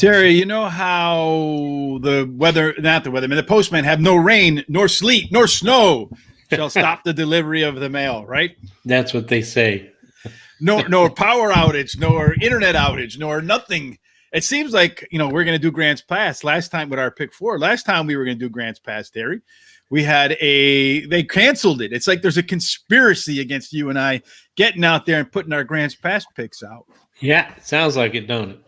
Terry, you know how the postmen have no rain, nor sleet, nor snow shall stop the delivery of the mail, right? That's what they say. No power outage, nor internet outage, nor nothing. It seems like, we're going to do Grants Pass last time with our pick 4. Last time we were going to do Grants Pass, Terry, they canceled it. It's like there's a conspiracy against you and I getting out there and putting our Grants Pass picks out. Yeah, sounds like it, don't it?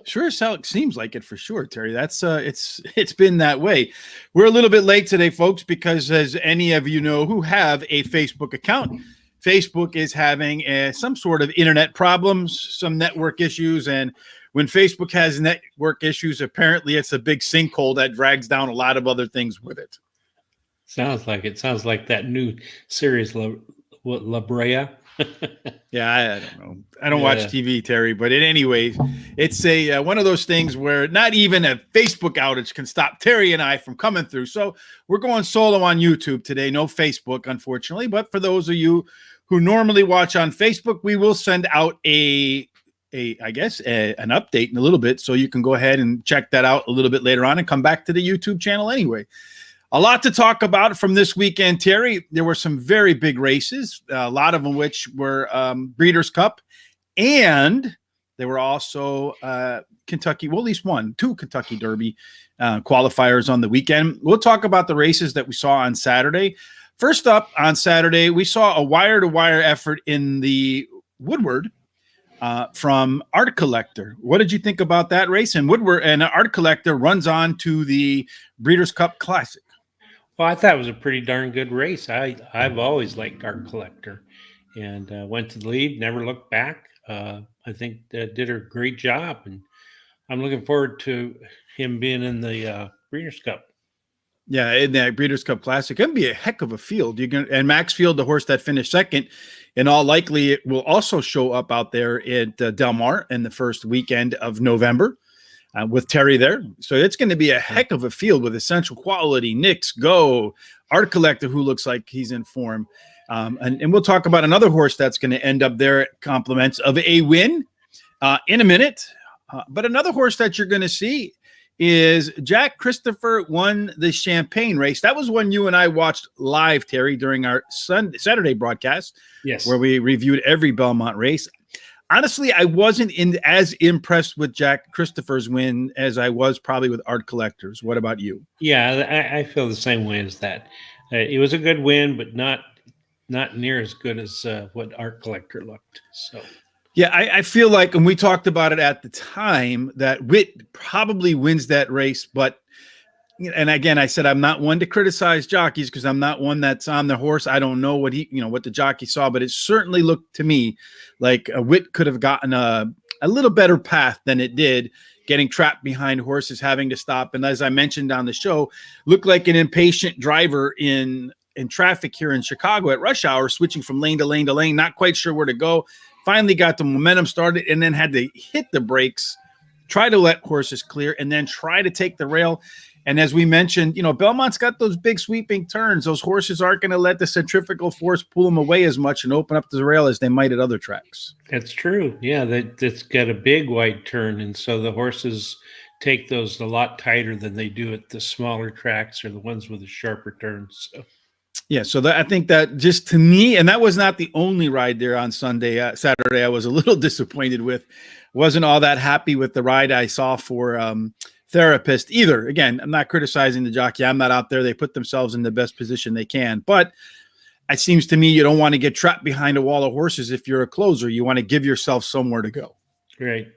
Sure, seems like it for sure, Terry. That's it's been that way. We're a little bit late today, folks, because as any of you know who have a Facebook account, Facebook is having some sort of internet problems, some network issues, and when Facebook has network issues, apparently it's a big sinkhole that drags down a lot of other things with it. Sounds like it. Sounds like that new series, La Brea. Yeah, I don't know. I don't watch TV, Terry, but in any way, it's one of those things where not even a Facebook outage can stop Terry and I from coming through. So we're going solo on YouTube today. No Facebook, unfortunately. But for those of you who normally watch on Facebook, we will send out an update in a little bit. So you can go ahead and check that out a little bit later on and come back to the YouTube channel anyway. A lot to talk about from this weekend, Terry. There were some very big races, a lot of them which were Breeders' Cup, and there were also Kentucky, well, at least two Kentucky Derby qualifiers on the weekend. We'll talk about the races that we saw on Saturday. First up, on Saturday, we saw a wire-to-wire effort in the Woodward from Art Collector. What did you think about that race? And Woodward and Art Collector runs on to the Breeders' Cup Classic. Well, I thought it was a pretty darn good race. I've always liked Art Collector, and went to the lead, never looked back. I think did a great job, and I'm looking forward to him being in the Breeders' Cup. Yeah, in that Breeders' Cup Classic, it's going to be a heck of a field. And Maxfield, the horse that finished second, in all likely, it will also show up out there at Del Mar in the first weekend of November. With Terry there. So it's going to be a heck of a field with Essential Quality, Knicks, Go, Art Collector, who looks like he's in form. And we'll talk about another horse that's going to end up there at compliments of a win in a minute. But another horse that you're going to see is Jack Christopher won the Champagne race. That was one you and I watched live, Terry, during our Saturday broadcast, yes, where we reviewed every Belmont race. Honestly, I wasn't as impressed with Jack Christopher's win as I was probably with Art Collector's. What about you? Yeah, I feel the same way as that. It was a good win, but not near as good as what Art Collector looked. So, yeah, I feel like, and we talked about it at the time, that Witt probably wins that race. But, and again, I said I'm not one to criticize jockeys because I'm not one that's on the horse. I don't know what what the jockey saw, but it certainly looked to me like Witt could have gotten a little better path than it did, getting trapped behind horses, having to stop. And as I mentioned on the show, looked like an impatient driver in traffic here in Chicago at rush hour, switching from lane to lane to lane, not quite sure where to go. Finally got the momentum started and then had to hit the brakes, try to let horses clear, and then try to take the rail. And as we mentioned, Belmont's got those big sweeping turns. Those horses aren't going to let the centrifugal force pull them away as much and open up the rail as they might at other tracks. That's true. Yeah, that's got a big wide turn. And so the horses take those a lot tighter than they do at the smaller tracks or the ones with the sharper turns. So. Yeah, so I think that just to me, and that was not the only ride there on Saturday, I was a little disappointed with. Wasn't all that happy with the ride I saw for Therapist either. Again, I'm not criticizing the jockey. I'm not out there. They put themselves in the best position they can. But it seems to me you don't want to get trapped behind a wall of horses if you're a closer. You want to give yourself somewhere to go. Right.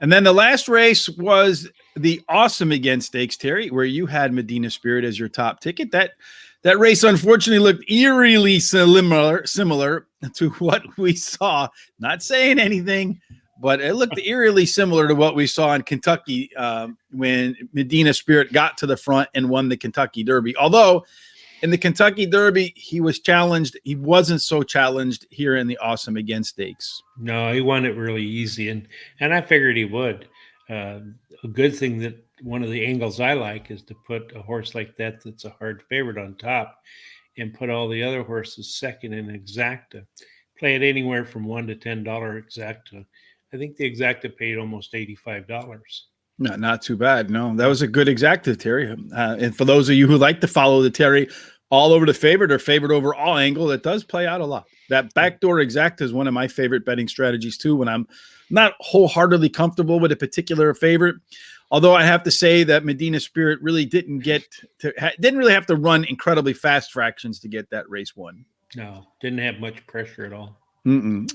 And then the last race was the Awesome Again Stakes, Terry, where you had Medina Spirit as your top ticket. That race, unfortunately, looked eerily similar to what we saw. Not saying anything, but it looked eerily similar to what we saw in Kentucky when Medina Spirit got to the front and won the Kentucky Derby. Although in the Kentucky Derby, he was challenged. He wasn't so challenged here in the Awesome Again Stakes. No, he won it really easy, and I figured he would. A good thing that one of the angles I like is to put a horse like that's a hard favorite on top and put all the other horses second in exacta. Play it anywhere from $1 to $10 exacta. I think the exacta paid almost $85. Not too bad. No, that was a good exactive, Terry. And for those of you who like to follow the Terry all over the favorite or favorite overall angle, it does play out a lot. That backdoor exact is one of my favorite betting strategies too, when I'm not wholeheartedly comfortable with a particular favorite. Although I have to say that Medina Spirit really didn't really have to run incredibly fast fractions to get that race won. No, didn't have much pressure at all.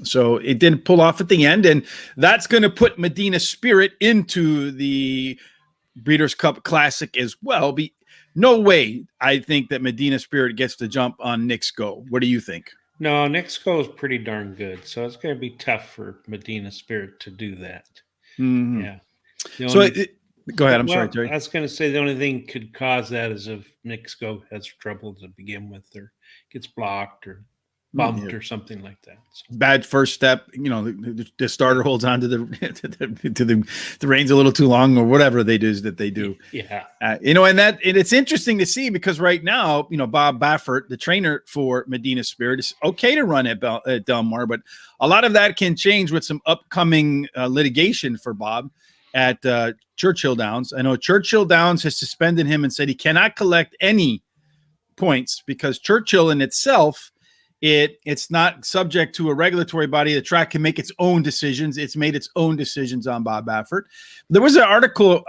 So it didn't pull off at the end, and that's going to put Medina Spirit into the Breeders' Cup Classic as well. No way I think that Medina Spirit gets the jump on Nick's Go. What do you think? No, Nick's Go is pretty darn good, so it's going to be tough for Medina Spirit to do that. Mm-hmm. Yeah. Go ahead. I'm sorry, Terry. I was going to say the only thing could cause that is if Nick's Go has trouble to begin with, or gets blocked or bumped or something like that. So. Bad first step, the starter holds on to the reins a little too long, or whatever they do. Yeah. And it's interesting to see, because right now, Bob Baffert, the trainer for Medina Spirit, is okay to run at Del Mar, but a lot of that can change with some upcoming litigation for Bob at Churchill Downs. I know Churchill Downs has suspended him and said he cannot collect any points because Churchill in itself, it's not subject to a regulatory body. The track can make its own decisions. It's made its own decisions on Bob Baffert. There was an article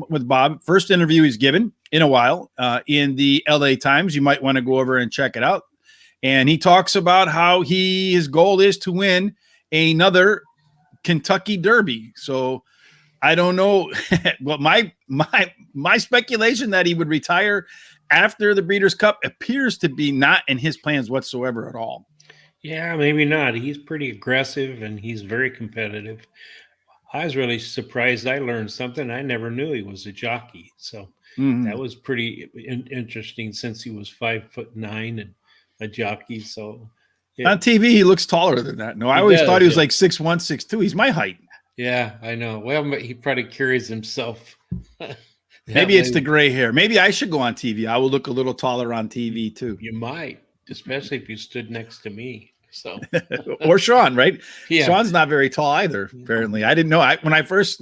with Bob, first interview he's given in a while, in the LA Times. You might want to go over and check it out. And he talks about how his goal is to win another Kentucky Derby. So I don't know. Well, my speculation that he would retire after the Breeders' Cup appears to be not in his plans whatsoever at all. Yeah, maybe not. He's pretty aggressive and he's very competitive. I was really surprised. I learned something. I never knew he was a jockey. So that was pretty interesting, since he was 5'9" and a jockey. So on TV, he looks taller than that. No, I always thought he was like 6'1", 6'2". He's my height. Yeah, I know. Well, he probably carries himself. Maybe it's the gray hair. Maybe I should go on TV. I will look a little taller on TV too. You might, especially if you stood next to me. So, or Sean, right? Yeah. Sean's not very tall either. Apparently, I didn't know. When I first,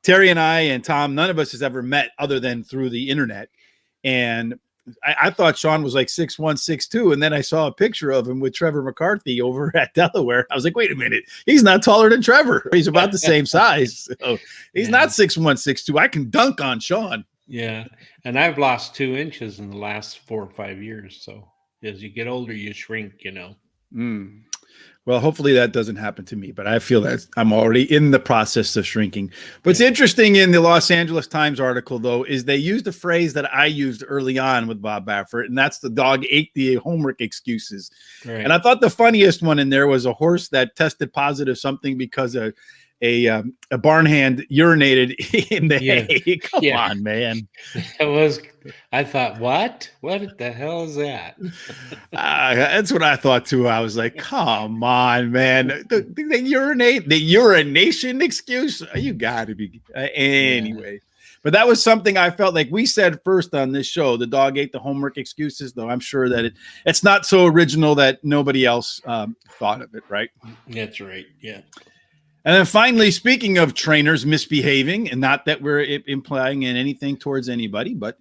Terry and I and Tom, none of us has ever met other than through the internet, and I thought Sean was like 6'1", 6'2", and then I saw a picture of him with Trevor McCarthy over at Delaware. I was like, wait a minute, he's not taller than Trevor. He's about the same size. So he's not 6'1", 6'2". I can dunk on Sean. Yeah, and I've lost 2 inches in the last 4 or 5 years. So as you get older, you shrink. Well, hopefully that doesn't happen to me, but I feel that I'm already in the process of shrinking. What's interesting in the Los Angeles Times article, though, is they used a phrase that I used early on with Bob Baffert, and that's the dog ate the homework excuses. Right. And I thought the funniest one in there was a horse that tested positive something because a barn hand urinated in the hay. Come on, man. I thought, what the hell is that? That's what I thought too. I was like, come on, man. The urination excuse? You got to be. Anyway. But that was something I felt like we said first on this show. The dog ate the homework excuses, though I'm sure that it's not so original that nobody else thought of it, right? That's right. Yeah. And then finally, speaking of trainers misbehaving, and not that we're implying in anything towards anybody, but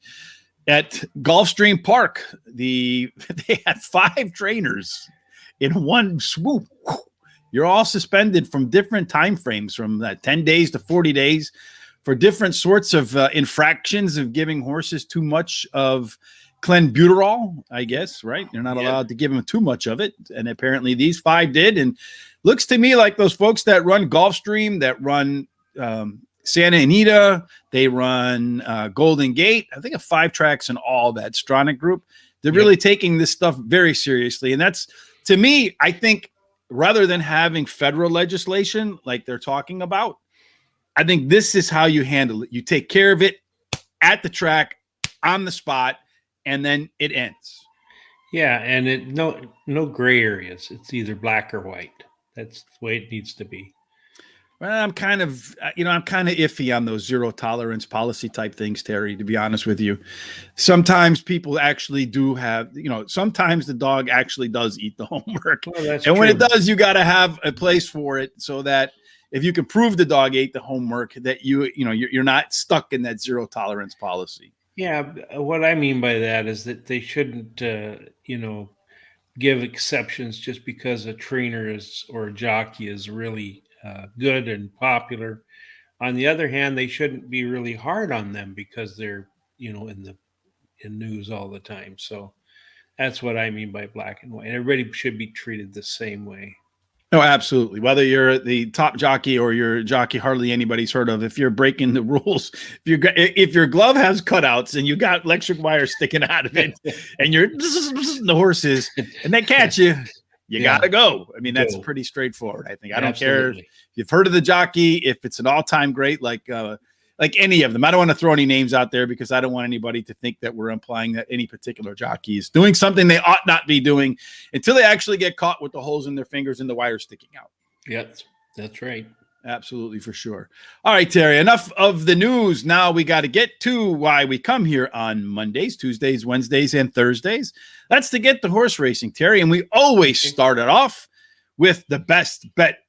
at Gulfstream Park, they had 5 trainers in one swoop. You're all suspended from different time frames, from 10 days to 40 days, for different sorts of infractions of giving horses too much of clenbuterol, I guess, right? They're not allowed to give them too much of it. And apparently these 5 did. And looks to me like those folks that run Gulfstream, that run Santa Anita, they run Golden Gate. I think of 5 tracks in all that Stronach group. They're really taking this stuff very seriously. And that's, to me, I think rather than having federal legislation like they're talking about, I think this is how you handle it. You take care of it at the track, on the spot, and then it ends. Yeah, and no gray areas. It's either black or white. That's the way it needs to be. Well, I'm kind of iffy on those zero tolerance policy type things, Terry, to be honest with you. Sometimes people actually do have, sometimes the dog actually does eat the homework. Well, that's and true. when it does, you got to have a place for it so that if you can prove the dog ate the homework, that you're not stuck in that zero tolerance policy. Yeah, what I mean by that is that they shouldn't, give exceptions just because a trainer is or a jockey is really good and popular. On the other hand, they shouldn't be really hard on them because they're, in news all the time. So that's what I mean by black and white. Everybody should be treated the same way. No, absolutely. Whether you're the top jockey or you're a jockey hardly anybody's heard of, if you're breaking the rules, if your glove has cutouts and you got electric wire sticking out of it, and you're the horses and they catch you, you gotta go. I mean, that's pretty straightforward. I think I don't care if you've heard of the jockey, if it's an all-time great, like any of them. I don't want to throw any names out there because I don't want anybody to think that we're implying that any particular jockey is doing something they ought not be doing until they actually get caught with the holes in their fingers and the wire sticking out. Yes, that's right. Absolutely, for sure. All right, Terry, enough of the news. Now we got to get to why we come here on Mondays, Tuesdays, Wednesdays, and Thursdays. That's to get the horse racing, Terry. And we always start it off with the best bet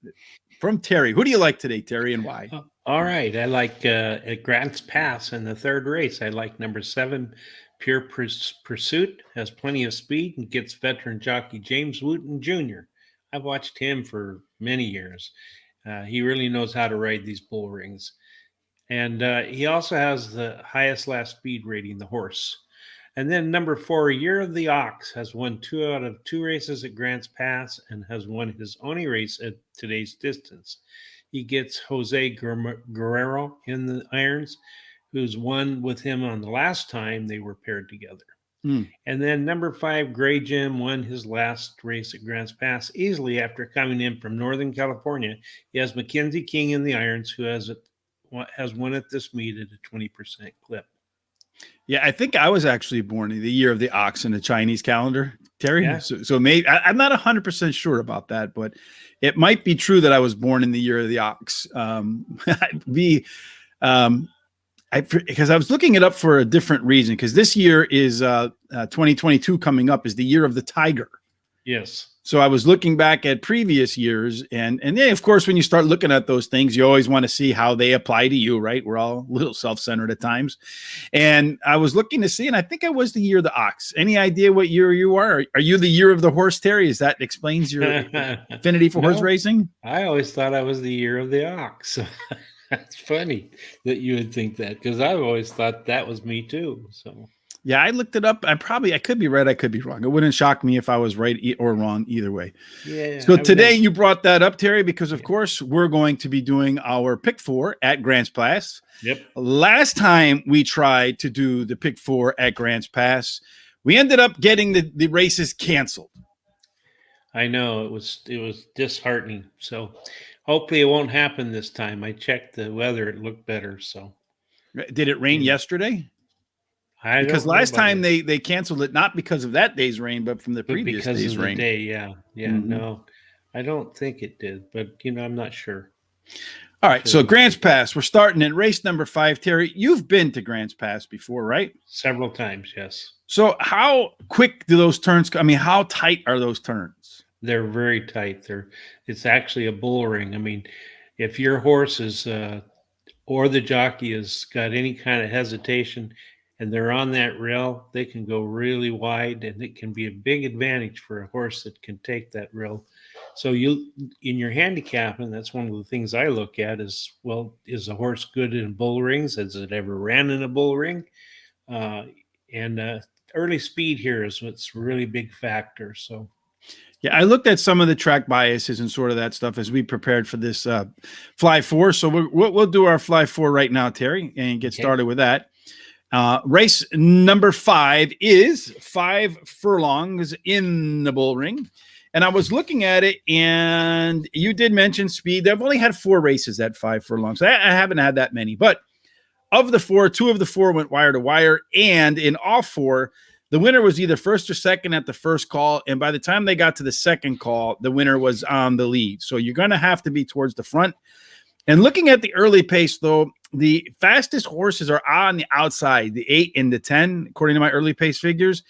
from Terry. Who do you like today, Terry, and why? All right. I like at Grants Pass in the third race. I like number 7, Pure Pursuit. Has plenty of speed and gets veteran jockey James Wooten Jr. I've watched him for many years. He really knows how to ride these bull rings. And he also has the highest last speed rating, the horse. And then number 4, Year of the Ox, has won 2 out of 2 races at Grants Pass and has won his only race at today's distance. He gets Jose Guerrero in the irons, who's won with him on the last time they were paired together. And then number 5, Gray Jim, won his last race at Grants Pass easily after coming in from Northern California. He has Mackenzie King in the irons, who has won at this meet at a 20% clip. Yeah, I think I was actually born in the year of the ox in the Chinese calendar, Terry. Yeah. So maybe I'm not 100% sure about that, but it might be true that I was born in the year of the ox. Because I was looking it up for a different reason, because this year is 2022 coming up is the year of the tiger. Yes. So I was looking back at previous years, and yeah, of course, when you start looking at those things, you always want to see how they apply to you, right? We're all a little self-centered at times. And I was looking to see, and I think I was the year of the ox. Any idea what year you are? Are you the year of the horse, Terry? Is that explains your affinity for horse racing? I always thought I was the year of the ox. That's funny that you would think that, because I've always thought that was me too. So yeah, I looked it up. I could be right. I could be wrong. It wouldn't shock me if I was right or wrong either way. Yeah. So today you brought that up, Terry, because of course we're going to be doing our pick 4 at Grants Pass. Yep. Last time we tried to do the pick 4 at Grants Pass, we ended up getting the races canceled. I know it was disheartening. So hopefully it won't happen this time. I checked the weather; it looked better. So did it rain yesterday? Because last time they canceled it, not because of that day's rain, but from the previous day's rain. Yeah. Mm-hmm. No, I don't think it did, but I'm not sure. All right, so Grants Pass, we're starting in race number 5. Terry, you've been to Grants Pass before, right? Several times, yes. So how quick do those turns? I mean, how tight are those turns? They're very tight. It's actually a bull ring. I mean, if your horse is or the jockey has got any kind of hesitation and they're on that rail, they can go really wide, and it can be a big advantage for a horse that can take that rail. So in your handicapping, that's one of the things I look at is, well, is a horse good in bull rings? Has it ever ran in a bull ring? And early speed here is what's really big factor. So yeah, I looked at some of the track biases and sort of that stuff as we prepared for this Fly 4. So we'll do our Fly 4 right now, Terry, and get started with that. Race number 5 is 5 furlongs in the bull ring. And I was looking at it, and you did mention speed. They've only had 4 races at 5 furlongs. I haven't had that many. But of the 4, 2 of the 4 went wire to wire. And in all 4, the winner was either first or second at the first call. And by the time they got to the second call, the winner was on the lead. So you're going to have to be towards the front. And looking at the early pace, though, the fastest horses are on the outside, the 8 and the 10, according to my early pace figures.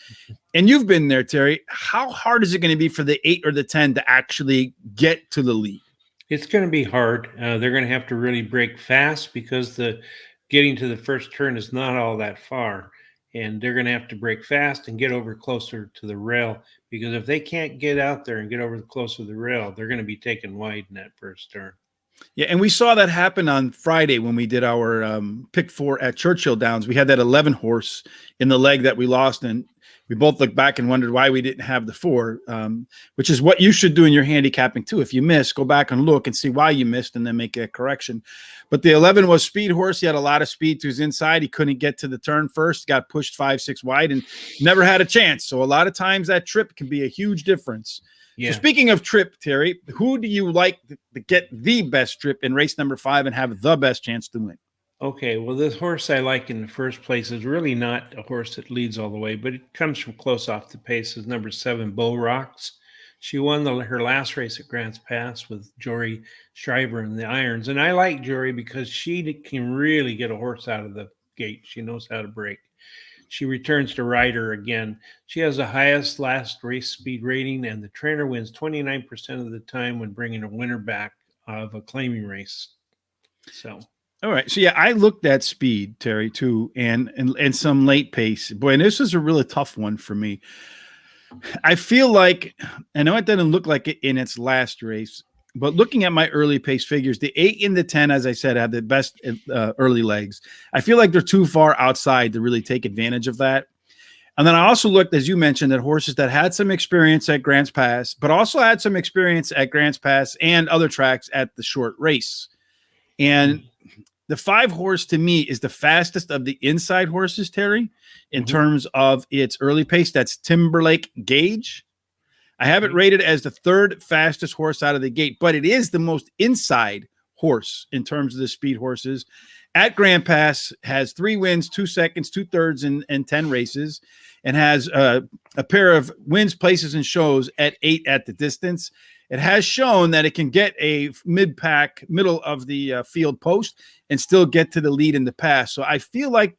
And you've been there, Terry. How hard is it going to be for the 8 or the 10 to actually get to the lead? It's going to be hard. They're going to have to really break fast because the getting to the first turn is not all that far, and they're going to have to break fast and get over closer to the rail because if they can't get out there and get over closer to the rail, they're going to be taken wide in that first turn. Yeah, and we saw that happen on Friday when we did our pick four at Churchill Downs. We had that 11 horse in the leg that we lost, and we both looked back and wondered why we didn't have the four, which is what you should do in your handicapping too. If you miss, go back and look and see why you missed and then make a correction. But the 11 was speed horse. He had a lot of speed to his inside. He couldn't get to the turn first, got pushed 5-6 wide and never had a chance. So a lot of times that trip can be a huge difference. Yeah. So speaking of trip, Terry, who do you like to get the best trip in race number 5 and have the best chance to win? Okay, well, this horse I like in the first place is really not a horse that leads all the way, but it comes from close off the pace. Is number 7, Bull Rocks. She won her last race at Grants Pass with Jory Shriver in the irons, and I like Jory because she can really get a horse out of the gate. She knows how to break. She returns to rider again. She has the highest last race speed rating, and the trainer wins 29% of the time when bringing a winner back of a claiming race. So. All right. So yeah, I looked at speed, Terry, too, and some late pace. Boy, and this is a really tough one for me. I feel like I know it doesn't look like it in its last race, but looking at my early pace figures, the 8 and the 10, as I said, have the best early legs. I feel like they're too far outside to really take advantage of that. And then I also looked, as you mentioned, at horses that had some experience at Grants Pass, but also had some experience at Grants Pass and other tracks at the short race. And the 5 horse to me is the fastest of the inside horses, Terry, in terms of its early pace. That's Timberlake Gauge. I have it rated as the 3rd fastest horse out of the gate, but it is the most inside horse in terms of the speed horses. At Grants Pass, has 3 wins, 2 seconds, 2 thirds, and 10 races, and has a pair of wins, places, and shows at 8 at the distance. It has shown that it can get a mid-pack, middle of the field post and still get to the lead in the pass. So I feel like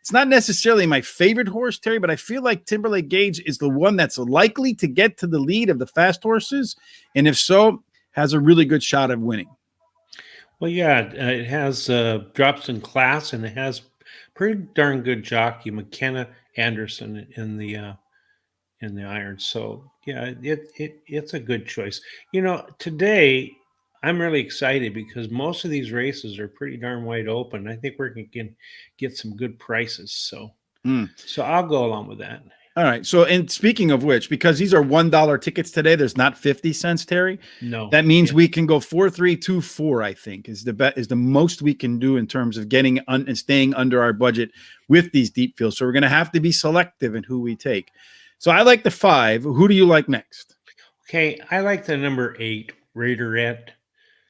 it's not necessarily my favorite horse, Terry, but I feel like Timberlake Gauge is the one that's likely to get to the lead of the fast horses. And if so, has a really good shot of winning. Well, yeah, it has drops in class, and it has pretty darn good jockey, McKenna Anderson, in the irons. So yeah, it's a good choice. Today I'm really excited because most of these races are pretty darn wide open. I think we're going to get some good prices. So I'll go along with that. All right. So, and speaking of which, because these are $1 tickets today, there's not 50 cents, Terry. No, that means we can go 4-3-2-4. I think is the most we can do in terms of getting and staying under our budget with these deep fields. So we're going to have to be selective in who we take. So I like the 5. Who do you like next? Okay, I like the number 8, Raiderette.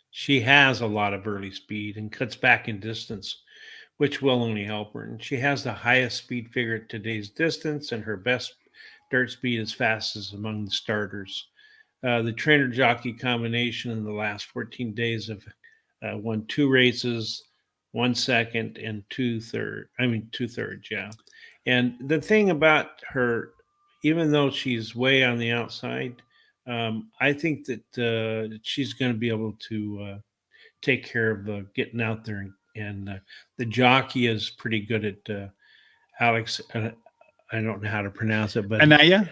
She has a lot of early speed and cuts back in distance, which will only help her. And she has the highest speed figure at today's distance, and her best dirt speed is fastest among the starters. The trainer jockey combination in the last 14 days have won 2 races, 1 second, and 2 thirds. Yeah. And the thing about her, even though she's way on the outside, I think that she's going to be able to take care of getting out there. And the jockey is pretty good at Alex. I don't know how to pronounce it, but Anaya,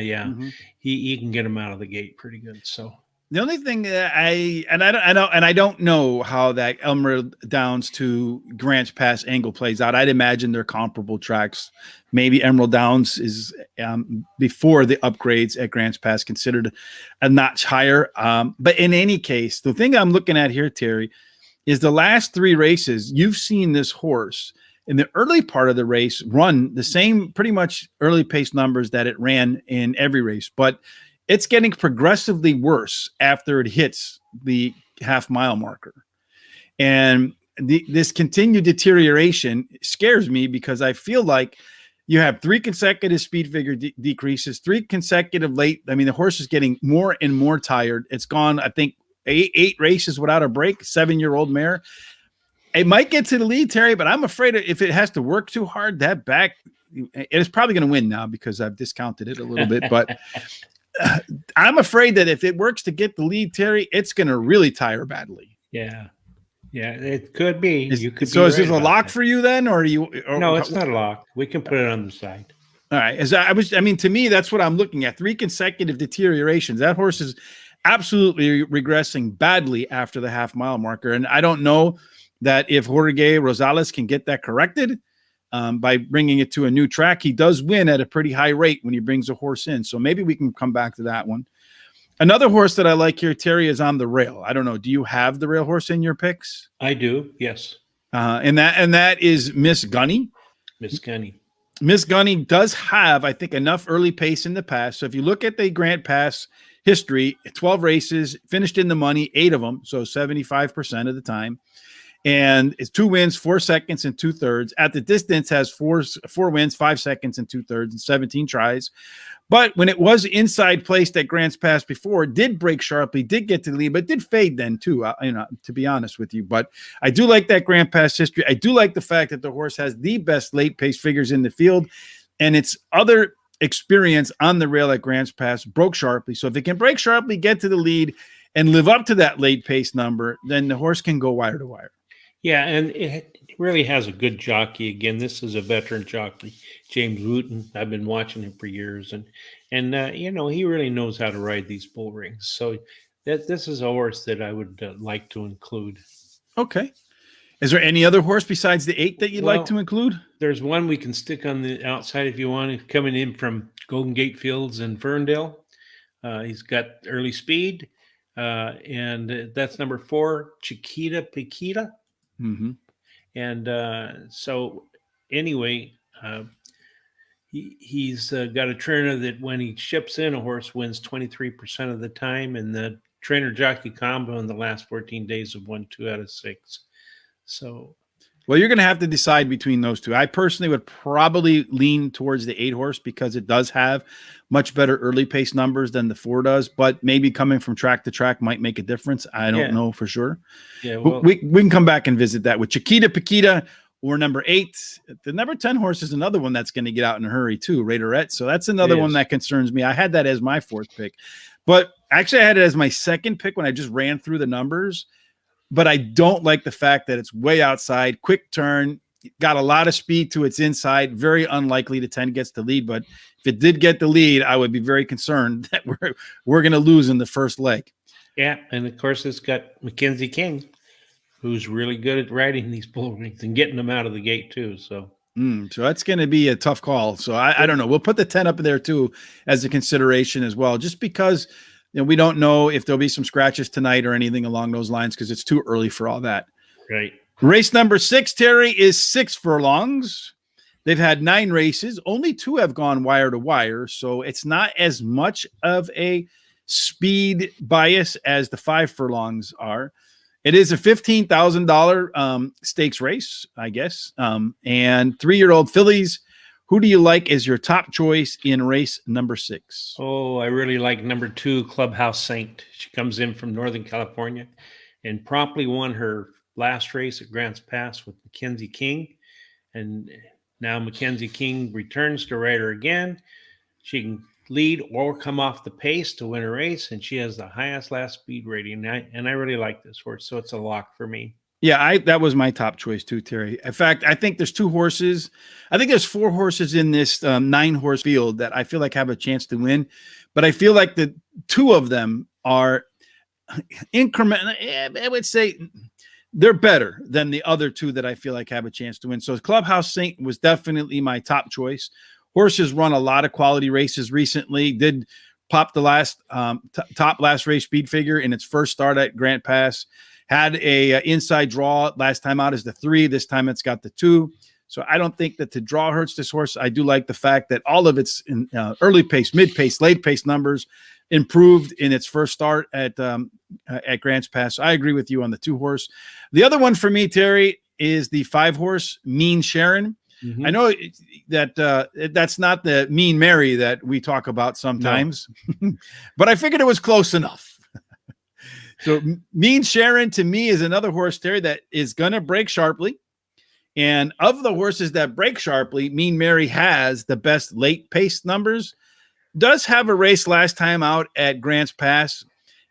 yeah. He can get him out of the gate pretty good. So the only thing that I don't know how that Emerald Downs to Grants Pass angle plays out. I'd imagine they're comparable tracks. Maybe Emerald Downs is before the upgrades at Grants Pass considered a notch higher. But in any case, the thing I'm looking at here, Terry, is the last 3 races. You've seen this horse in the early part of the race run the same pretty much early pace numbers that it ran in every race, but it's getting progressively worse after it hits the half-mile marker. And this continued deterioration scares me because I feel like you have 3 consecutive speed figure decreases, 3 consecutive late. I mean, the horse is getting more and more tired. It's gone, I think, 8 races without a break, 7-year-old mare. It might get to the lead, Terry, but I'm afraid if it has to work too hard, that back, it's probably going to win now because I've discounted it a little bit. But I'm afraid that if it works to get the lead, Terry, it's going to really tire badly. Yeah. Yeah, it could be. You could So be is right this a about lock that. for you then, or are you? No, it's not a lock. We can put it on the side. All right. I mean, to me, that's what I'm looking at. 3 consecutive deteriorations. That horse is absolutely regressing badly after the half-mile marker. And I don't know that if Jorge Rosales can get that corrected by bringing it to a new track, he does win at a pretty high rate when he brings a horse in. So maybe we can come back to that one. Another horse that I like here, Terry, is on the rail. I don't know. Do you have the rail horse in your picks? I do. Yes. And that is Miss Gunny. Miss Gunny. Miss Gunny does have, I think, enough early pace in the past. So if you look at the Grant Pass history, 12 races, finished in the money, 8 of them, so 75% of the time. And it's 2 wins, 4 seconds, and 2/3. At the distance, has four wins, 5 seconds, and 2/3, and 17 tries. But when it was inside placed at Grants Pass before, did break sharply, did get to the lead, but did fade then too, to be honest with you. But I do like that Grant Pass history. I do like the fact that the horse has the best late pace figures in the field, and its other experience on the rail at Grants Pass broke sharply. So if it can break sharply, get to the lead, and live up to that late pace number, then the horse can go wire to wire. Yeah, and it really has a good jockey. Again, this is a veteran jockey, James Wooten. I've been watching him for years, and he really knows how to ride these bull rings. So this is a horse that I would like to include. Okay. Is there any other horse besides the 8 that you'd like to include? There's one we can stick on the outside if you want. Coming in from Golden Gate Fields in Ferndale. He's got early speed, and that's number 4, Chiquita Piquita. Mm-hmm. And so anyway, he's got a trainer that when he ships in a horse wins 23% of the time, and the trainer jockey combo in the last 14 days have won 2 out of 6. So, well, you're going to have to decide between those two. I personally would probably lean towards the 8 horse because it does have much better early pace numbers than the 4 does, but maybe coming from track to track might make a difference. I don't know for sure. Yeah, well, we can come back and visit that with Chiquita Piquita or number 8. The number 10 horse is another one that's going to get out in a hurry too, Raiderette. So that's another one that concerns me. I had that as my 4th pick, but actually I had it as my 2nd pick when I just ran through the numbers. But I don't like the fact that it's way outside, quick turn, got a lot of speed to its inside, very unlikely the 10 gets the lead. But if it did get the lead, I would be very concerned that we're going to lose in the first leg. Yeah, and of course it's got Mackenzie King, who's really good at riding these bull rings and getting them out of the gate too. So that's going to be a tough call. So I don't know. We'll put the 10 up there too as a consideration as well, just because – we don't know if there'll be some scratches tonight or anything along those lines because it's too early for all that. Right. Race number 6, Terry, is 6 furlongs. They've had 9 races. Only 2 have gone wire to wire, so it's not as much of a speed bias as the 5 furlongs are. It is a $15,000 stakes race, I guess, and 3-year-old fillies. Who do you like as your top choice in race number 6? Oh, I really like number 2, Clubhouse Saint. She comes in from Northern California and promptly won her last race at Grants Pass with Mackenzie King. And now Mackenzie King returns to ride her again. She can lead or come off the pace to win a race, and she has the highest last speed rating. And I really like this horse, so it's a lock for me. Yeah, that was my top choice too, Terry. In fact, I think there's 2 horses. I think there's 4 horses in this 9-horse field that I feel like have a chance to win. But I feel like the 2 of them are incremental. I would say they're better than the other 2 that I feel like have a chance to win. So Clubhouse Saint was definitely my top choice. Horse has run a lot of quality races recently. Did pop the last top last race speed figure in its first start at Grant Pass. Had a inside draw last time out as the 3. This time it's got the 2. So I don't think that the draw hurts this horse. I do like the fact that all of its early pace, mid pace, late pace numbers improved in its first start at Grants Pass. So I agree with you on the 2 horse. The other one for me, Terry, is the 5 horse Mean Sharon. Mm-hmm. I know that that's not the Mean Mary that we talk about sometimes, but I figured it was close enough. So Mean Sharon to me is another horse, Terry, that is going to break sharply. And of the horses that break sharply, Mean Mary has the best late pace numbers. does have a race last time out at Grants Pass.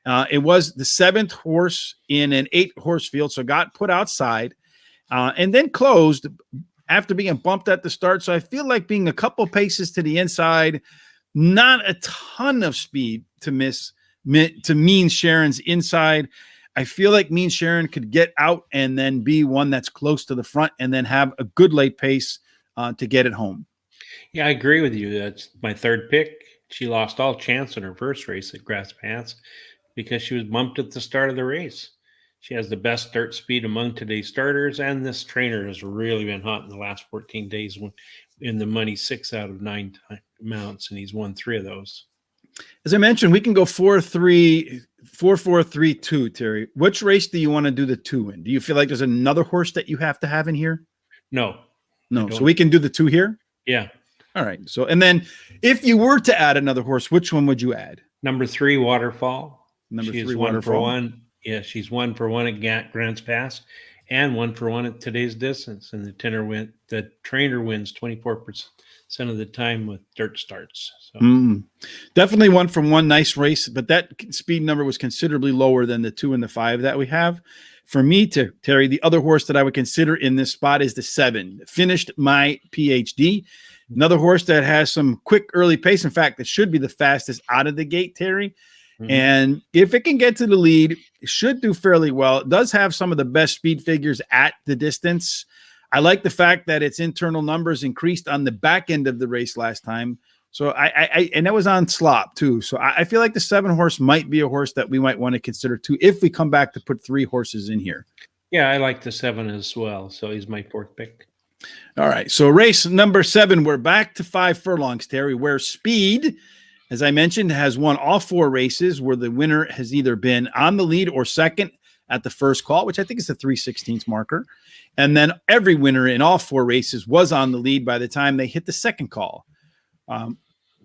It was the 7th horse in an 8-horse field, so got put outside and then closed after being bumped at the start. So I feel like being a couple paces to the inside, not a ton of speed to Mean Sharon's inside. I feel like Mean Sharon could get out and then be one that's close to the front and then have a good late pace to get it home. Yeah, I agree with you. That's my third pick. She lost all chance in her first race at Grass Pass because she was bumped at the start of the race. She has the best dirt speed among today's starters, and this trainer has really been hot in the last 14 days when in the money 6 out of 9 mounts, and he's won 3 of those. As I mentioned, we can go 4-3, 4-4-3-2, Terry. Which race do you want to do the 2 in? Do you feel like there's another horse that you have to have in here? No. So we can do the 2 here? Yeah. All right. So, and then if you were to add another horse, which one would you add? Number 3, Waterfall. Number She's 3, 1 Waterfall. for 1. Yeah, she's 1 for 1 at Grants Pass and 1 for 1 at today's distance. And the trainer wins 24% of the time with dirt starts. So definitely 1 from 1, nice race, but that speed number was considerably lower than the 2 and the 5 that we have. For me, Terry, the other horse that I would consider in this spot is the 7. Finished My PhD. Another horse that has some quick early pace. In fact, it should be the fastest out of the gate, Terry. And if it can get to the lead, it should do fairly well. It does have some of the best speed figures at the distance. I like the fact that its internal numbers increased on the back end of the race last time. So and that was on slop too. So I feel like the 7 horse might be a horse that we might want to consider too, if we come back to put 3 horses in here. Yeah, I like the 7 as well. So he's my 4th pick. All right. So race number 7, we're back to 5 furlongs, Terry, where speed, as I mentioned, has won all 4 races where the winner has either been on the lead or second at the first call, which I think is the 3/16 marker. And then every winner in all 4 races was on the lead by the time they hit the second call.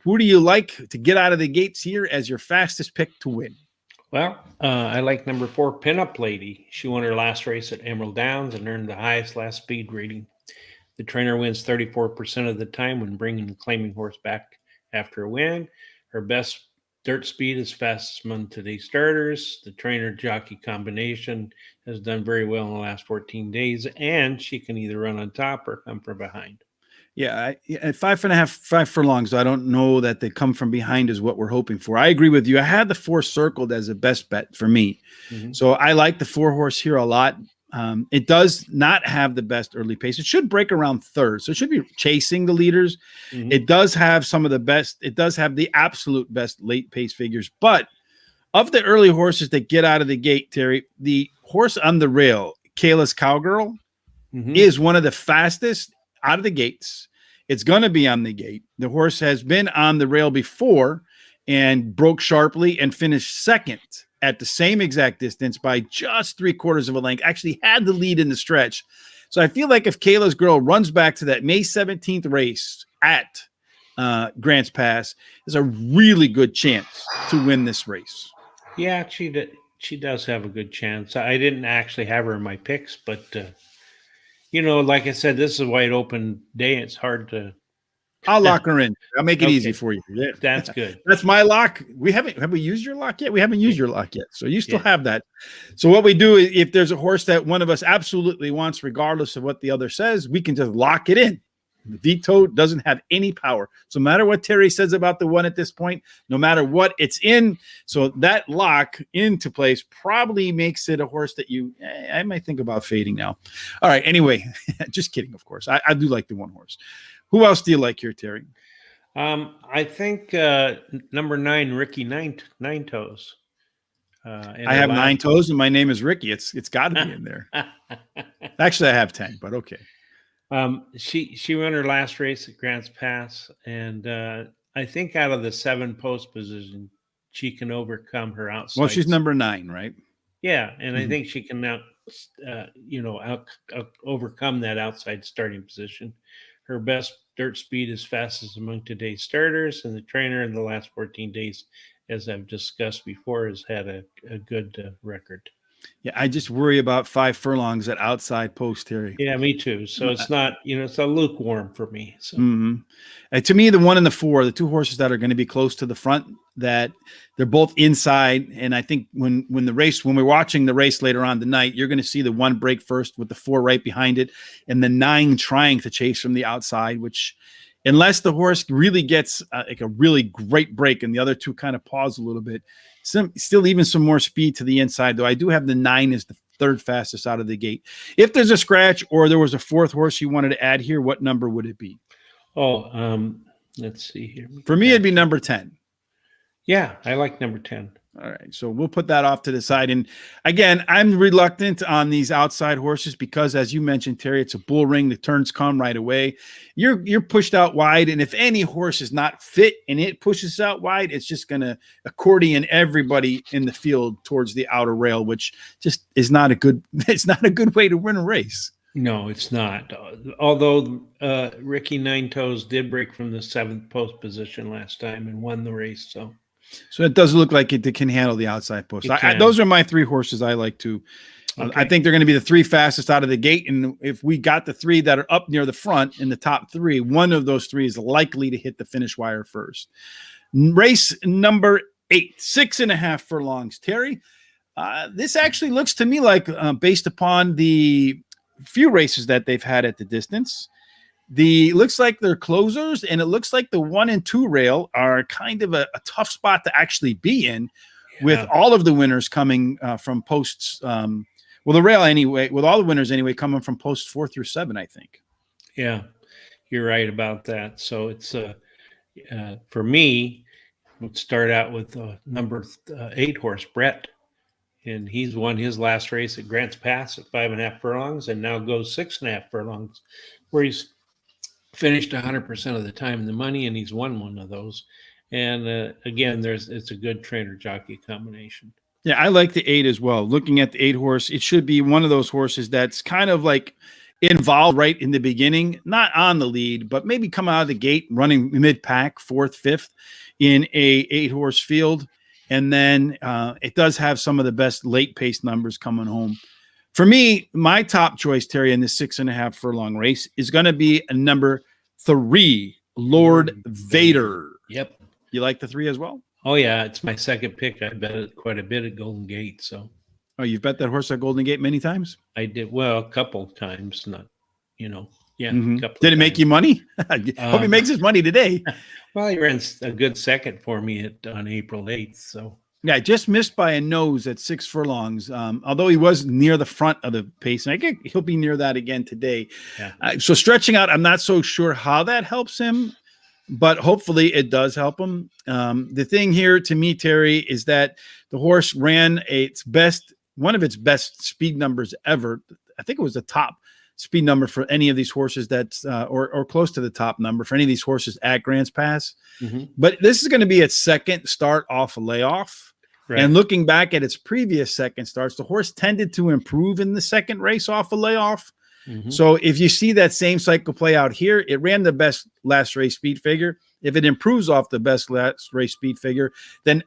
Who do you like to get out of the gates here as your fastest pick to win? Well, I like number 4, Pinup Lady. She won her last race at Emerald Downs and earned the highest last speed rating. The trainer wins 34% of the time when bringing the claiming horse back after a win. Her best dirt speed is fastest among today's starters. The trainer-jockey combination has done very well in the last 14 days, and she can either run on top or come from behind. Yeah, at 5 furlongs, I don't know that they come from behind is what we're hoping for. I agree with you. I had the 4 circled as a best bet for me. So I like the 4 horse here a lot. It does not have the best early pace. It should break around 3rd. So it should be chasing the leaders. It does have some of the best. It does have the absolute best late pace figures. But of the early horses that get out of the gate, Terry, the horse on the rail, Kayla's Cowgirl, is one of the fastest out of the gates. It's going to be on the gate. The horse has been on the rail before and broke sharply and finished second at the same exact distance by just 3/4 of a length, actually had the lead in the stretch. So I feel like if Kayla's Girl runs back to that May 17th race at Grants Pass, there's a really good chance to win this race. Yeah, she does have a good chance. I didn't actually have her in my picks, but like I said, this is a wide open day. It's hard to. I'll lock her in. I'll make it easy for you. Yeah. That's good. That's my lock. Have we used your lock yet? We haven't used your lock yet. So you still have that. So what we do is if there's a horse that one of us absolutely wants, regardless of what the other says, we can just lock it in. The veto doesn't have any power. So no matter what Terry says about the one at this point, no matter what, it's in. So that lock into place probably makes it a horse that I might think about fading now. All right. Anyway, just kidding, of course. I do like the 1 horse. Who else do you like here, Terry? I think number 9, Ricky Nine Toes. I have 9 toes and my name is Ricky. It's got to be in there. Actually, I have 10, but okay. She ran her last race at Grants Pass, and I think out of the 7 post position, she can overcome her outside. Well, she's number 9, right? Yeah, and I think she can now, overcome that outside starting position. Her best dirt speed is fastest among today's starters, and the trainer in the last 14 days, as I've discussed before, has had a good record. Yeah, I just worry about 5 furlongs at outside post, Terry. Yeah, me too. So it's not, it's a lukewarm for me. So And to me, the 1 and the 4, the 2 horses that are going to be close to the front, that they're both inside. And I think when we're watching the race later on tonight, you're going to see the 1 break first with the 4 right behind it, and the 9 trying to chase from the outside, which, unless the horse really gets like a really great break and the other 2 kind of pause a little bit, still even some more speed to the inside, though I do have the 9 as the 3rd fastest out of the gate. If there's a scratch or there was a 4th horse you wanted to add here, what number would it be? Oh, let's see here. For me, it'd be number 10. Yeah, I like number 10. All right, so we'll put that off to the side. And again, I'm reluctant on these outside horses because, as you mentioned, Terry, it's a bull ring. The turns come right away. You're pushed out wide, and if any horse is not fit and it pushes out wide, it's just going to accordion everybody in the field towards the outer rail, which just is not a good. It's not a good way to win a race. No, it's not. Although Ricky Nine Toes did break from the 7th post position last time and won the race, so it does look like it can handle the outside post. Those are my 3 horses I like to. Okay. I think they're going to be the 3 fastest out of the gate, and if we got the 3 that are up near the front in the top 3, one of those 3 is likely to hit the finish wire first. Race number 8, 6.5 furlongs. Terry, this actually looks to me like, based upon the few races that they've had at the distance, looks like they're closers, and it looks like the 1 and 2 rail are kind of a tough spot to actually be in, with all of the winners coming from posts. The rail anyway, with all the winners anyway, coming from posts 4 through 7, I think. Yeah, you're right about that. So it's for me, we'll start out with number 8 horse, Brett. And he's won his last race at Grants Pass at 5.5 furlongs, and now goes 6.5 furlongs, where he's finished 100% of the time in the money, and he's won one of those. And again, it's a good trainer jockey combination. Yeah, I like the 8 as well. Looking at the 8 horse, it should be one of those horses that's kind of like involved right in the beginning, not on the lead, but maybe come out of the gate running mid-pack, 4th, 5th in a 8 horse field. And then it does have some of the best late pace numbers coming home. For me, my top choice, Terry, in this 6.5 furlong race is going to be a number 3, Lord Vader. Yep. You like the 3 as well? Oh, yeah. It's my second pick. I bet it quite a bit at Golden Gate. So. Oh, you've bet that horse at Golden Gate many times? I did. Well, a couple of times, not, yeah. Mm-hmm. Did it make you money? Hope he makes his money today. Well, he ran a good second for me on April 8th. So. Yeah, just missed by a nose at 6 furlongs, although he was near the front of the pace. And I think he'll be near that again today. Yeah. So stretching out, I'm not so sure how that helps him, but hopefully it does help him. The thing here to me, Terry, is that the horse ran one of its best speed numbers ever. I think it was the top speed number for any of these horses that's or close to the top number for any of these horses at Grants Pass. Mm-hmm. But this is going to be its second start off a layoff. Right. And looking back at its previous second starts, the horse tended to improve in the second race off a layoff. Mm-hmm. So if you see that same cycle play out here, it ran the best last race speed figure. If it improves off the best last race speed figure, then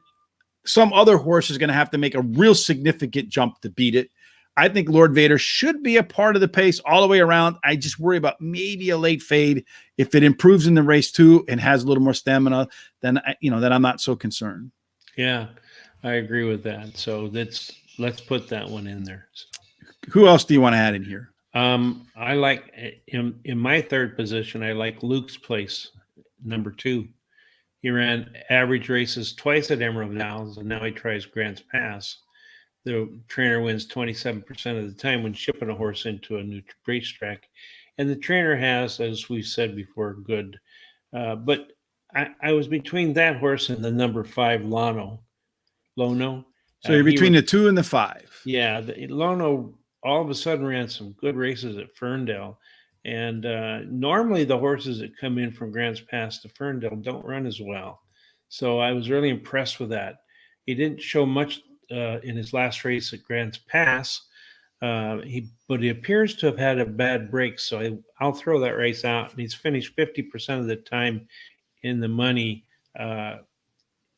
some other horse is going to have to make a real significant jump to beat it. I think Lord Vader should be a part of the pace all the way around. I just worry about maybe a late fade. If it improves in the race too and has a little more stamina, then I'm not so concerned. Yeah, I agree with that. So let's put that one in there. So. Who else do you want to add in here? I like in my 3rd position. I like Luke's Place, number 2. He ran average races twice at Emerald Isles, and now he tries Grants Pass. The trainer wins 27% of the time when shipping a horse into a new racetrack. And the trainer has, as we said before, good. But I was between that horse and the number 5, Lono. So you're between the 2 and the 5. Yeah. Lono all of a sudden ran some good races at Ferndale. And normally the horses that come in from Grants Pass to Ferndale don't run as well. So I was really impressed with that. He didn't show much in his last race at Grants Pass, but he appears to have had a bad break. So I'll throw that race out. And he's finished 50% of the time in the money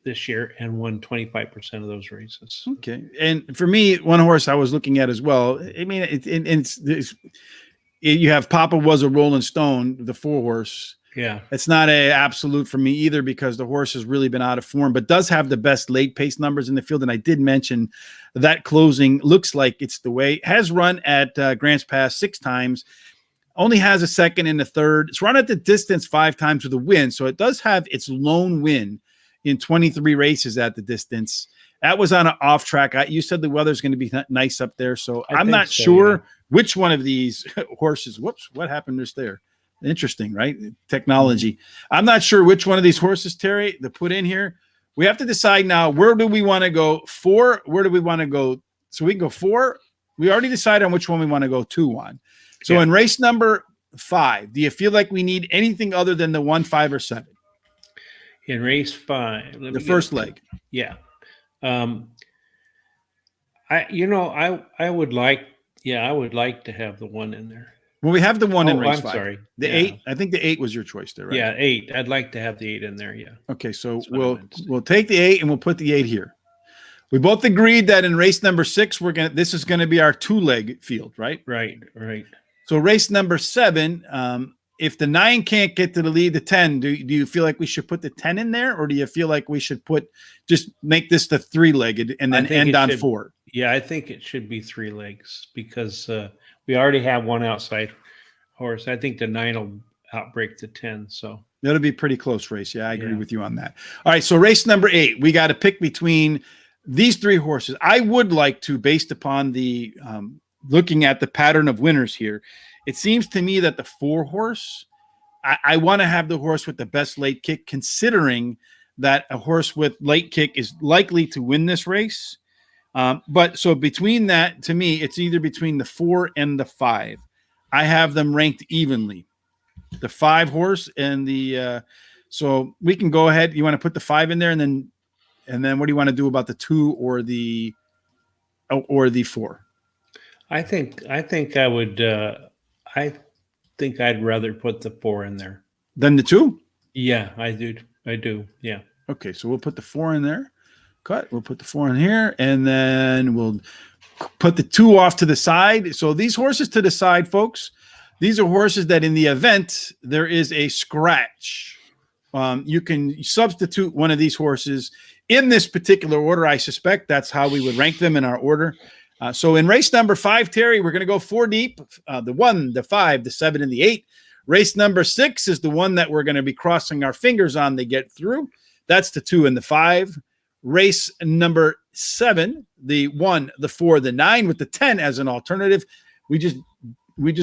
this year and won 25% of those races. Okay. And for me, one horse I was looking at as well. I mean, you have Papa Was a Rolling Stone, the 4-horse. Yeah. It's not a absolute for me either because the horse has really been out of form, but does have the best late pace numbers in the field. And I did mention that closing looks like it's the way. Has run at Grants Pass 6 times, only has a second and a third. It's run at the distance 5 times with a win. So it does have its lone win in 23 races at the distance. That was on an off track. You said the weather's going to be nice up there. So I'm not sure which one of these horses. Whoops, what happened just there? Interesting, right? Technology. I'm not sure which one of these horses, Terry, to put in here. We have to decide now, where do we want to go? 4, where do we want to go? So we can go 4. We already decided on which one we want to go 2 on. So in race number 5, do you feel like we need anything other than the 1, 5, or 7? In race 5, the first leg. Yeah. I would like to have the 1 in there. Well, we have the 1 in race 5. Sorry. The 8. I think the 8 was your choice there, right? Yeah, 8. I'd like to have the 8 in there. Yeah. Okay, so we'll take the 8 and we'll put the 8 here. We both agreed that in race number 6, this is gonna be our 2-leg field, right? Right. So race number 7, if the 9 can't get to the lead, the 10, do you feel like we should put the 10 in there, or do you feel like we should just make this the 3-legged and then end on 4? Yeah, I think it should be 3 legs because we already have one outside horse. I think the 9 will outbreak the 10. So that'll be a pretty close race. Yeah, I agree with you on that. All right, so race number 8, we got to pick between these 3 horses. I would like to, based upon the looking at the pattern of winners here, it seems to me that the 4-horse, I want to have the horse with the best late kick, considering that a horse with late kick is likely to win this race. But so between that, to me, it's either between the 4 and the 5. I have them ranked evenly. The 5-horse and the so we can go ahead. You want to put the 5 in there, and then what do you want to do about the 2 or the 4? I think I would. I think I'd rather put the 4 in there than the 2. Yeah, I do. Yeah. Okay, so we'll put the 4 in there. Cut. We'll put the 4 in here, and then we'll put the 2 off to the side. So these horses to the side, folks, these are horses that in the event there is a scratch, you can substitute one of these horses in this particular order. I suspect that's how we would rank them in our order. So in race number 5, Terry, we're going to go 4 deep, the 1, the 5, the 7, and the 8. Race number 6 is the one that we're going to be crossing our fingers on to get through. That's the 2 and the 5. Race number 7, the 1, the 4, the 9 with the 10 as an alternative. We just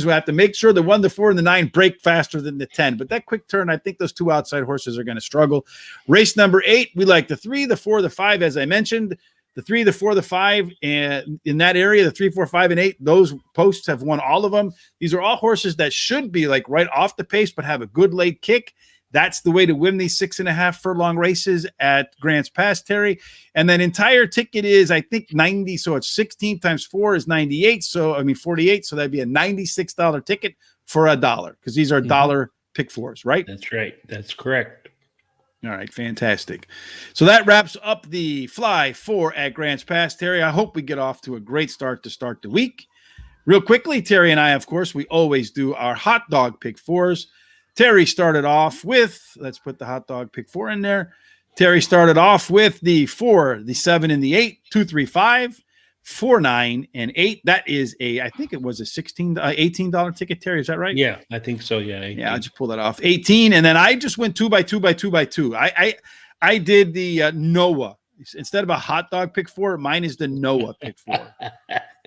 have to make sure the 1, the 4, and the 9 break faster than the 10. But that quick turn, I think those 2 outside horses are going to struggle. Race number 8, we like the 3, the 4, the 5, as I mentioned. The 3, the 4, the 5, and in that area, the 3, 4, 5, and 8, those posts have won all of them. These are all horses that should be like right off the pace, but have a good late kick. That's the way to win these 6.5 furlong races at Grants Pass, Terry. And then entire ticket is, I think, 90. So it's 16 times 4 is 98. So, 48. So that'd be a $96 ticket for $1, because these are dollar pick 4s, right? That's right. That's correct. All right, fantastic. So that wraps up the Fly 4 at Grants Pass, Terry. I hope we get off to a great start to start the week. Real quickly, Terry and I, of course, we always do our hot dog pick 4s. Terry started off with, let's put the hot dog pick 4 in there. Terry started off with the 4, the 7, and the 8, 2, 3, 5, 4, 9, and 8. That is I think it was a $18 ticket, Terry. Is that right? Yeah, I think so. Yeah. 18. Yeah, I'll just pull that off. 18. And then I just went 2 by 2 by 2 by 2. I did the Noah. Instead of a hot dog pick 4, mine is the Noah pick 4.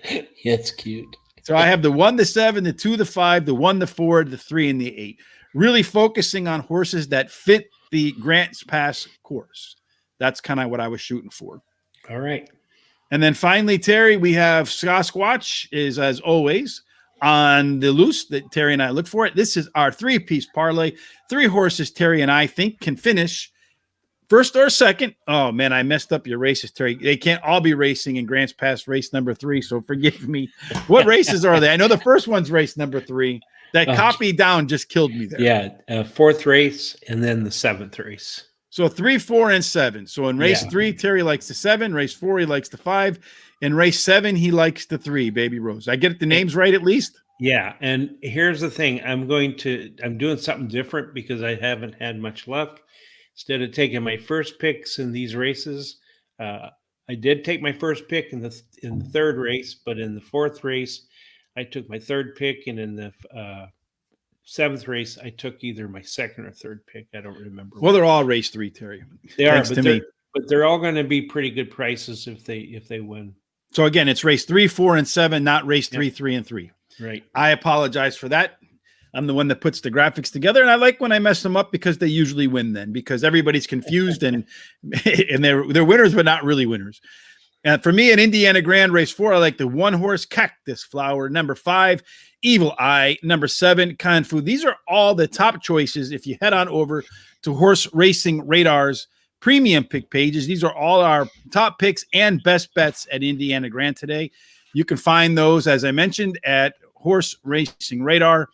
It's cute. So I have the 1, the 7, the 2, the 5, the 1, the 4, the 3, and the 8. Really focusing on horses that fit the Grants Pass course. That's kind of what I was shooting for. All right. And then finally, Terry, we have Sasquatch is, as always, on the loose that Terry and I look for it. This is our 3-piece parlay. 3 horses Terry and I think can finish first or second. Oh, man, I messed up your races, Terry. They can't all be racing in Grants Pass race number 3, so forgive me. What races are they? I know the first one's race number 3. That copy down just killed me there. Yeah, 4th race and then the 7th race. So 3, 4, and 7. So in race Yeah. 3, Terry likes the 7. Race 4, he likes the 5. In race 7, he likes the 3, Baby Rose. I get the names right at least? Yeah, and here's the thing. I'm doing something different because I haven't had much luck. Instead of taking my first picks in these races, I did take my first pick in the third race, but in the fourth race, I took my third pick, and in the seventh race, I took either my second or third pick. I don't remember. Well, they're all race 3, Terry. They Thanks are, to me. but they're all going to be pretty good prices if they win. So again, it's race 3, 4, and 7, not race 3, 3, and 3. Right. I apologize for that. I'm the one that puts the graphics together, and I like when I mess them up because they usually win then, because everybody's confused and they're winners, but not really winners. And for me, in Indiana Grand Race 4, I like the 1-horse Cactus Flower, number 5, Evil Eye, number 7, Kanfu. These are all the top choices if you head on over to Horse Racing Radar's premium pick pages. These are all our top picks and best bets at Indiana Grand today. You can find those, as I mentioned, at Horse Racing Radar.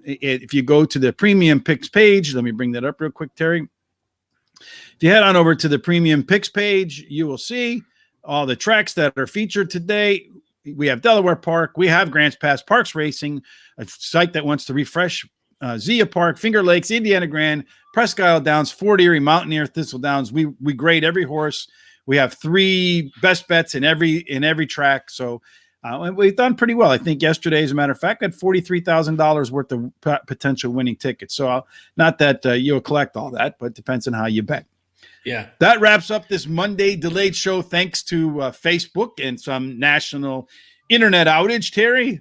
If you go to the premium picks page, let me bring that up real quick, Terry. If you head on over to the premium picks page, you will see all the tracks that are featured today. We have Delaware Park. We have Grants Pass, Parks Racing, a site that wants to refresh Zia Park, Finger Lakes, Indiana Grand, Presque Isle Downs, Fort Erie, Mountaineer, Thistle Downs. We grade every horse. We have 3 best bets in every track. So and we've done pretty well. I think yesterday, as a matter of fact, I had $43,000 worth of potential winning tickets. So not that you'll collect all that, but it depends on how you bet. Yeah. That wraps up this Monday delayed show. Thanks to Facebook and some national internet outage. Terry,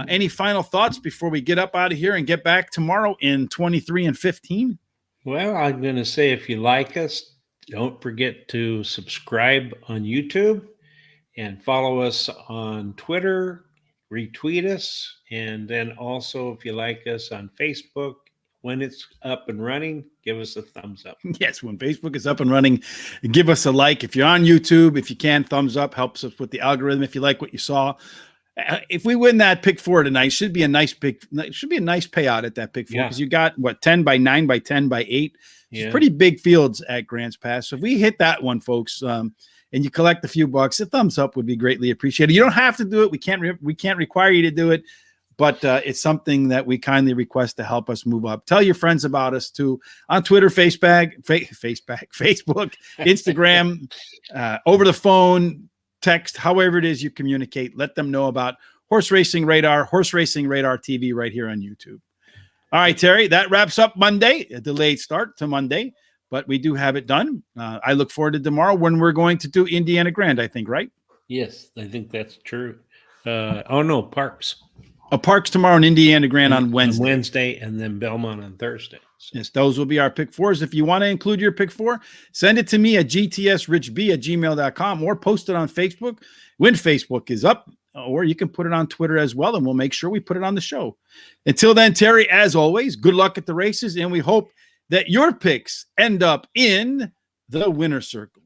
any final thoughts before we get up out of here and get back tomorrow in 23 and 15? Well, I'm going to say, if you like us, don't forget to subscribe on YouTube and follow us on Twitter, retweet us, and then also, if you like us on Facebook, when it's up and running, give us a thumbs up. Yes, when Facebook is up and running, give us a like. If you're on YouTube, if you can, thumbs up helps us with the algorithm. If you like what you saw, if we win that pick 4 tonight, it should be a nice payout at that pick 4, because you got 10 by 9 by 10 by 8. It's pretty big fields at Grants Pass. So if we hit that one, folks, and you collect a few bucks, a thumbs up would be greatly appreciated. You don't have to do it. We can't require you to do it. But it's something that we kindly request to help us move up. Tell your friends about us too on Twitter, Facebook, Instagram, over the phone, text, however it is you communicate. Let them know about Horse Racing Radar TV right here on YouTube. All right, Terry, that wraps up Monday, a delayed start to Monday, but we do have it done. I look forward to tomorrow when we're going to do Indiana Grand, I think, right? Yes, I think that's true. Parks. Parks tomorrow and Indiana Grand on Wednesday. And then Belmont on Thursday. So. Yes, those will be our pick 4s. If you want to include your pick 4, send it to me at gtsrichb@gmail.com or post it on Facebook when Facebook is up, or you can put it on Twitter as well, and we'll make sure we put it on the show. Until then, Terry, as always, good luck at the races, and we hope that your picks end up in the winner's circle.